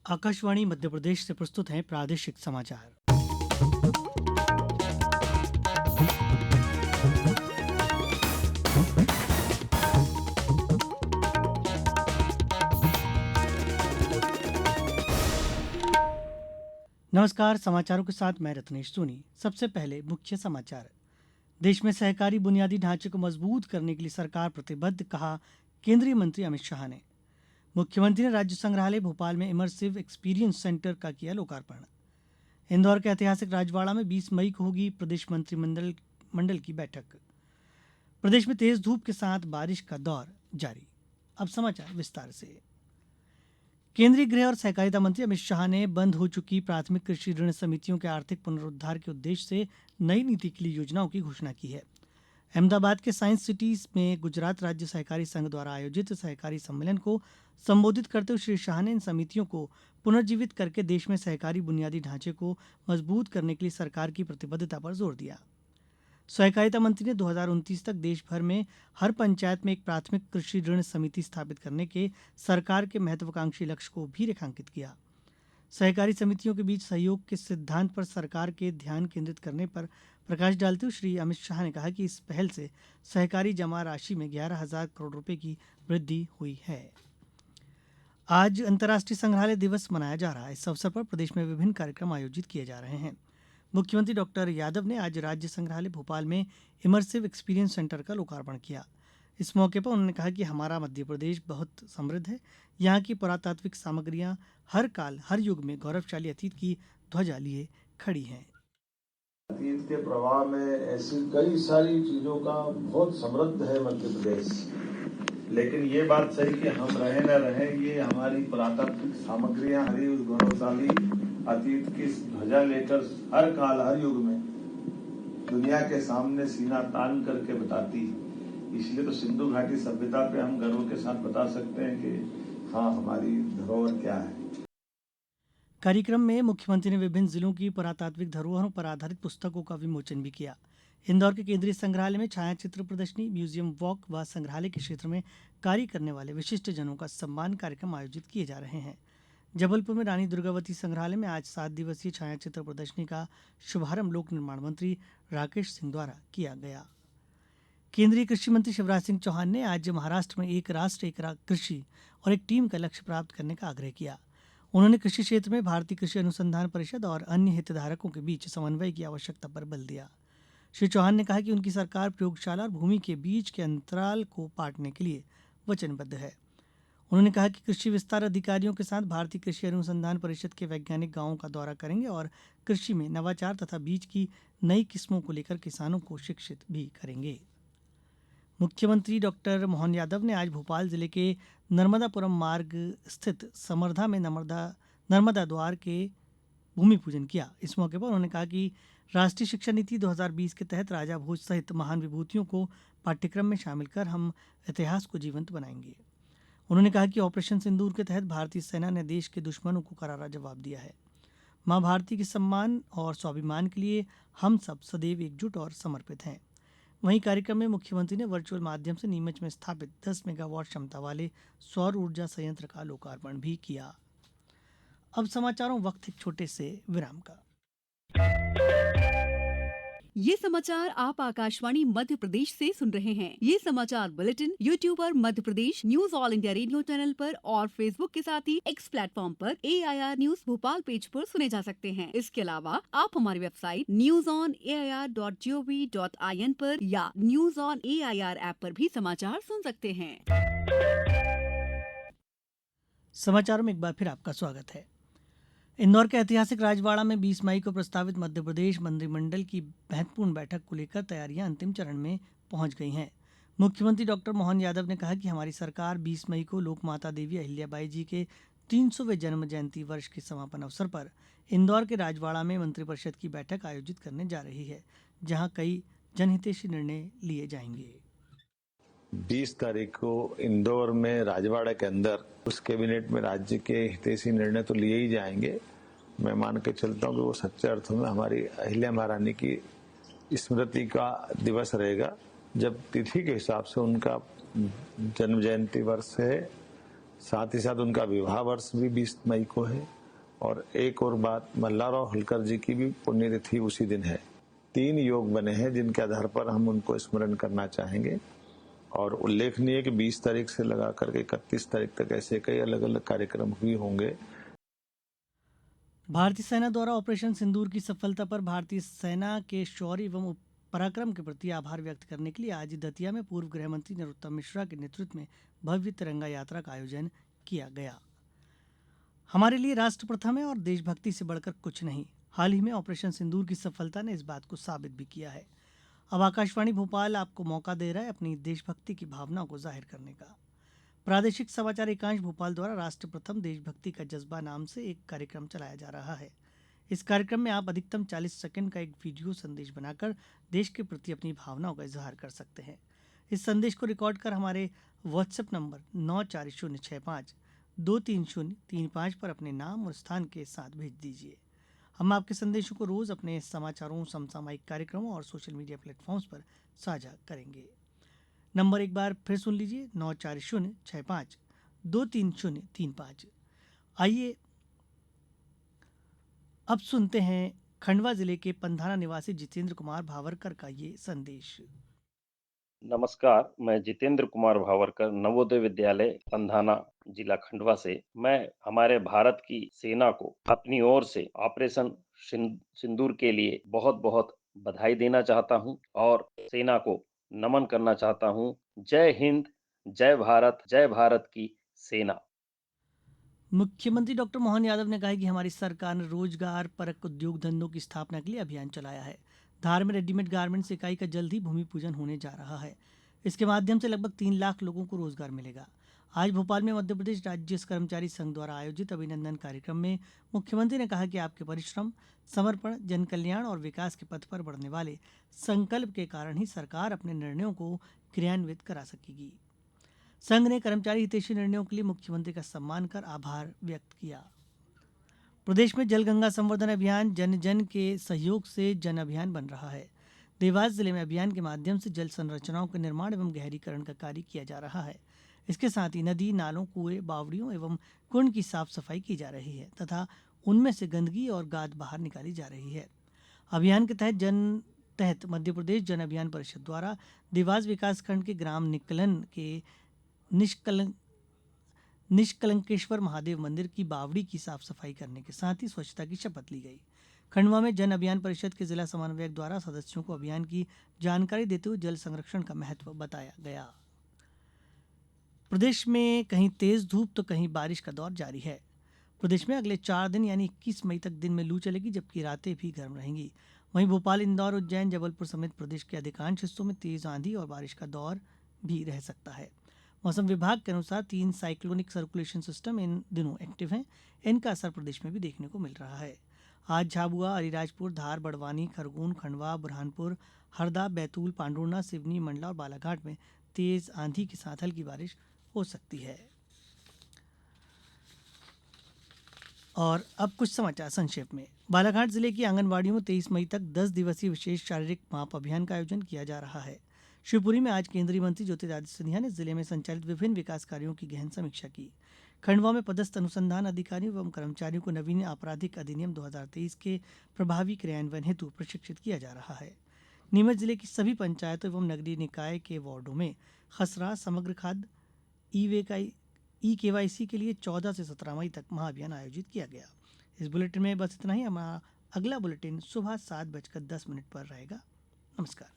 आकाशवाणी मध्य प्रदेश से प्रस्तुत हैं प्रादेशिक समाचार। नमस्कार, समाचारों के साथ मैं रत्नेश सोनी। सबसे पहले मुख्य समाचार। देश में सहकारी बुनियादी ढांचे को मजबूत करने के लिए सरकार प्रतिबद्ध, कहा केंद्रीय मंत्री अमित शाह ने। मुख्यमंत्री ने राज्य संग्रहालय भोपाल में इमर्सिव एक्सपीरियंस सेंटर का किया लोकार्पण। इंदौर के ऐतिहासिक राजवाड़ा में 20 मई को होगी प्रदेश मंत्रिमंडल की बैठक। प्रदेश में तेज धूप के साथ बारिश का दौर जारी। अब समाचार विस्तार से। केंद्रीय गृह और सहकारिता मंत्री अमित शाह ने बंद हो चुकी प्राथमिक कृषि ऋण समितियों के आर्थिक पुनरुद्धार के उद्देश्य से नई नीति के लिए योजनाओं की घोषणा की है। अहमदाबाद के साइंस सिटी में गुजरात राज्य सहकारी संघ द्वारा आयोजित सहकारी सम्मेलन को संबोधित करते हुए श्री शाह ने इन समितियों को पुनर्जीवित करके देश में सहकारी बुनियादी ढांचे को मजबूत करने के लिए सरकार की प्रतिबद्धता पर जोर दिया। सहकारिता मंत्री ने 2029 तक देश भर में हर पंचायत में एक प्राथमिक कृषि ऋण समिति स्थापित करने के सरकार के महत्वाकांक्षी लक्ष्य को भी रेखांकित किया। सहकारी समितियों के बीच सहयोग के सिद्धांत पर सरकार के ध्यान केंद्रित करने पर प्रकाश डालते हुए श्री अमित शाह ने कहा कि इस पहल से सहकारी जमा राशि में 11,000 करोड़ रुपए की वृद्धि हुई है। आज अंतर्राष्ट्रीय संग्रहालय दिवस मनाया जा रहा है। इस अवसर पर प्रदेश में विभिन्न कार्यक्रम आयोजित किए जा रहे हैं। मुख्यमंत्री डॉक्टर यादव ने आज राज्य संग्रहालय भोपाल में इमर्सिव एक्सपीरियंस सेंटर का लोकार्पण किया। इस मौके पर उन्होंने कहा कि हमारा मध्य प्रदेश बहुत समृद्ध है। यहाँ की पुरातात्विक सामग्रियां हर काल हर युग में गौरवशाली अतीत की ध्वजा लिए खड़ी हैं। अतीत के प्रवाह में ऐसी कई सारी चीजों का बहुत समृद्ध है मध्य प्रदेश, लेकिन ये बात सही कि हम रहे न रहे, ये हमारी पुरातात्विक सामग्रियां हरी उस गौरवशाली अतीत की ध्वजा लेकर हर काल हर युग में दुनिया के सामने सीना तान करके बताती है। इसलिए तो सिंधु घाटी सभ्यता पे हम गर्व के साथ बता सकते हैं कि हाँ, हमारी धरोहर क्या है। कार्यक्रम में मुख्यमंत्री ने विभिन्न जिलों की पुरातात्विक धरोहरों पर आधारित पुस्तकों का विमोचन भी किया। इंदौर के केंद्रीय संग्रहालय में छायाचित्र प्रदर्शनी, म्यूजियम वॉक व संग्रहालय के क्षेत्र में कार्य करने वाले विशिष्ट जनों का सम्मान कार्यक्रम आयोजित किए जा रहे हैं। जबलपुर में रानी दुर्गावती संग्रहालय में आज 7 दिवसीय छायाचित्र प्रदर्शनी का शुभारंभ लोक निर्माण मंत्री राकेश सिंह द्वारा किया गया। केंद्रीय कृषि मंत्री शिवराज सिंह चौहान ने आज महाराष्ट्र में एक राष्ट्र एक कृषि और एक टीम का लक्ष्य प्राप्त करने का आग्रह किया। उन्होंने कृषि क्षेत्र में भारतीय कृषि अनुसंधान परिषद और अन्य हितधारकों के बीच समन्वय की आवश्यकता पर बल दिया। श्री चौहान ने कहा कि उनकी सरकार प्रयोगशाला और भूमि के बीच के अंतराल को पाटने के लिए वचनबद्ध है। उन्होंने कहा कि कृषि विस्तार अधिकारियों के साथ भारतीय कृषि अनुसंधान परिषद के वैज्ञानिक गांवों का दौरा करेंगे और कृषि में नवाचार तथा बीज की नई किस्मों को लेकर किसानों को शिक्षित भी करेंगे। मुख्यमंत्री डॉक्टर मोहन यादव ने आज भोपाल जिले के नर्मदापुरम मार्ग स्थित समर्धा में नर्मदा द्वार के भूमि पूजन किया। इस मौके पर उन्होंने कहा कि राष्ट्रीय शिक्षा नीति 2020 के तहत राजा भोज सहित महान विभूतियों को पाठ्यक्रम में शामिल कर हम इतिहास को जीवंत बनाएंगे। उन्होंने कहा कि ऑपरेशन सिंदूर के तहत भारतीय सेना ने देश के दुश्मनों को करारा जवाब दिया है। मां भारती के सम्मान और स्वाभिमान के लिए हम सब सदैव एकजुट और समर्पित हैं। वहीं कार्यक्रम में मुख्यमंत्री ने वर्चुअल माध्यम से नीमच में स्थापित 10 मेगावाट क्षमता वाले सौर ऊर्जा संयंत्र का लोकार्पण भी किया। अब समाचारों वक्त एक छोटे से विराम का। ये समाचार आप आकाशवाणी मध्य प्रदेश से सुन रहे हैं। ये समाचार बुलेटिन YouTube पर Madhya Pradesh news all India radio channel पर और फेसबुक के साथ ही एक्स प्लेटफॉर्म पर AIR न्यूज भोपाल पेज पर सुने जा सकते हैं। इसके अलावा आप हमारी वेबसाइट newsonair.gov.in पर या न्यूज ऑन AIR ऐप पर भी समाचार सुन सकते हैं। समाचारों में एक बार फिर आपका स्वागत है। इंदौर के ऐतिहासिक राजवाड़ा में 20 मई को प्रस्तावित मध्य प्रदेश मंत्रिमंडल की महत्वपूर्ण बैठक को लेकर तैयारियां अंतिम चरण में पहुंच गई हैं। मुख्यमंत्री डॉक्टर मोहन यादव ने कहा कि हमारी सरकार 20 मई को लोकमाता देवी अहिल्याबाई जी के 300वें जन्म जयंती वर्ष के समापन अवसर पर इंदौर के राजवाड़ा में मंत्रिपरिषद की बैठक आयोजित करने जा रही है, जहां कई जनहितैषी निर्णय लिए जाएंगे। 20 तारीख को इंदौर में राजवाड़ा के अंदर उस कैबिनेट में राज्य के हितैषी निर्णय तो लिए ही जाएंगे। मैं मान के चलता हूँ कि वो सच्चे अर्थों में हमारी अहिल्या महारानी की स्मृति का दिवस रहेगा, जब तिथि के हिसाब से उनका जन्म जयंती वर्ष है साथ ही साथ उनका विवाह वर्ष भी 20 मई को है। और एक और बात, मल्हारराव होलकर जी की भी पुण्यतिथि उसी दिन है। 3 योग बने हैं जिनके आधार पर हम उनको स्मरण करना चाहेंगे। और उल्लेखनीय है कि 20 तारीख से लगा करके 31 तारीख तक ऐसे कई अलग अलग कार्यक्रम भी होंगे। भारतीय सेना द्वारा ऑपरेशन सिंदूर की सफलता पर भारतीय सेना के शौर्य एवं पराक्रम के प्रति आभार व्यक्त करने के लिए आज दतिया में पूर्व गृह मंत्री नरोत्तम मिश्रा के नेतृत्व में भव्य तिरंगा यात्रा का आयोजन किया गया। हमारे लिए राष्ट्र प्रथम है और देशभक्ति से बढ़कर कुछ नहीं। हाल ही में ऑपरेशन सिंदूर की सफलता ने इस बात को साबित भी किया है। अब आकाशवाणी भोपाल आपको मौका दे रहा है अपनी देशभक्ति की भावनाओं को जाहिर करने का। प्रादेशिक समाचार एकांश भोपाल द्वारा राष्ट्र प्रथम देशभक्ति का जज्बा नाम से एक कार्यक्रम चलाया जा रहा है। इस कार्यक्रम में आप अधिकतम 40 सेकंड का एक वीडियो संदेश बनाकर देश के प्रति अपनी भावनाओं का इजहार कर सकते हैं। इस संदेश को रिकॉर्ड कर हमारे व्हाट्सएप नंबर 9406523035 पर अपने नाम और स्थान के साथ भेज दीजिए। हम आपके संदेशों को रोज अपने समाचारों, समसामयिक कार्यक्रमों और सोशल मीडिया प्लेटफॉर्म्स पर साझा करेंगे। नंबर एक बार फिर सुन लीजिए, 9406523035। आइए अब सुनते हैं खंडवा जिले के पंधाना निवासी जितेंद्र कुमार भावरकर का ये संदेश। नमस्कार, मैं जितेंद्र कुमार भावरकर, नवोदय विद्यालय पंधाना, जिला खंडवा से। मैं हमारे भारत की सेना को अपनी ओर से ऑपरेशन सिंदूर के लिए बहुत बहुत बधाई देना चाहता हूं और सेना को नमन करना चाहता हूं। जय हिंद, जय भारत की सेना। मुख्यमंत्री डॉक्टर मोहन यादव ने कहा है कि हमारी सरकार ने रोजगार परक उद्योग धंधों की स्थापना के लिए अभियान चलाया है। धार में रेडीमेड गारमेंट्स इकाई का जल्द ही भूमि पूजन होने जा रहा है। इसके माध्यम से लगभग 3 लाख लोगों को रोजगार मिलेगा। आज भोपाल में मध्य प्रदेश राज्य कर्मचारी संघ द्वारा आयोजित अभिनंदन कार्यक्रम में मुख्यमंत्री ने कहा कि आपके परिश्रम, समर्पण, जनकल्याण और विकास के पथ पर बढ़ने वाले संकल्प के कारण ही सरकार अपने निर्णयों को क्रियान्वित करा सकेगी। संघ ने कर्मचारी हितैषी निर्णयों के लिए मुख्यमंत्री का सम्मान कर आभार व्यक्त किया। प्रदेश में जल गंगा संवर्धन अभियान जन जन के सहयोग से जन अभियान बन रहा है। देवास जिले में अभियान के माध्यम से जल संरचनाओं के निर्माण एवं गहरीकरण का कार्य किया जा रहा है। इसके साथ ही नदी, नालों, कुएं, बावड़ियों एवं कुंड की साफ सफाई की जा रही है तथा उनमें से गंदगी और गाद बाहर निकाली जा रही है। अभियान के तहत मध्य प्रदेश जन अभियान परिषद द्वारा देवास विकासखंड के ग्राम निकलन के निष्कलंकेश्वर महादेव मंदिर की बावड़ी की साफ सफाई करने के साथ ही स्वच्छता की शपथ ली गई। खंडवा में जन अभियान परिषद के जिला समन्वयक द्वारा सदस्यों को अभियान की जानकारी देते हुए जल संरक्षण का महत्व बताया गया। प्रदेश में कहीं तेज धूप तो कहीं बारिश का दौर जारी है। प्रदेश में अगले 4 दिन यानी 21 मई तक दिन में लू चलेगी, जबकि रातें भी गर्म रहेंगी। वहीं भोपाल, इंदौर, उज्जैन, जबलपुर समेत प्रदेश के अधिकांश हिस्सों में तेज आंधी और बारिश का दौर भी रह सकता है। मौसम विभाग के अनुसार 3 साइक्लोनिक सर्कुलेशन सिस्टम इन दिनों एक्टिव हैं। इनका असर प्रदेश में भी देखने को मिल रहा है। आज झाबुआ, अलीराजपुर, धार, बड़वानी, खरगोन, खंडवा, बुरहानपुर, हरदा, बैतूल, पांडुर्णा, सिवनी, मंडला और बालाघाट में तेज आंधी के साथ हल्की बारिश हो सकती है। और अब कुछ समाचार संक्षेप में। बालाघाट जिले की आंगनबाड़ियों में 23 मई तक 10 दिवसीय विशेष शारीरिक माप अभियान का आयोजन किया जा रहा है। शिवपुरी में आज केंद्रीय मंत्री ज्योतिरादित्य सिंधिया ने जिले में संचालित विभिन्न विकास कार्यों की गहन समीक्षा की। खंडवा में पदस्थ अनुसंधान अधिकारियों एवं कर्मचारियों को नवीन आपराधिक अधिनियम 2023 के प्रभावी क्रियान्वयन हेतु प्रशिक्षित किया जा रहा है। नीमच जिले की सभी पंचायतों एवं नगरीय निकाय के वार्डों में खसरा, समग्र खाद्य, ई-केवाईसी के लिए 14 से 17 मई तक महाअभियान आयोजित किया गया। इस बुलेटिन में बस इतना ही। हमारा अगला बुलेटिन सुबह 7:10 पर रहेगा। नमस्कार।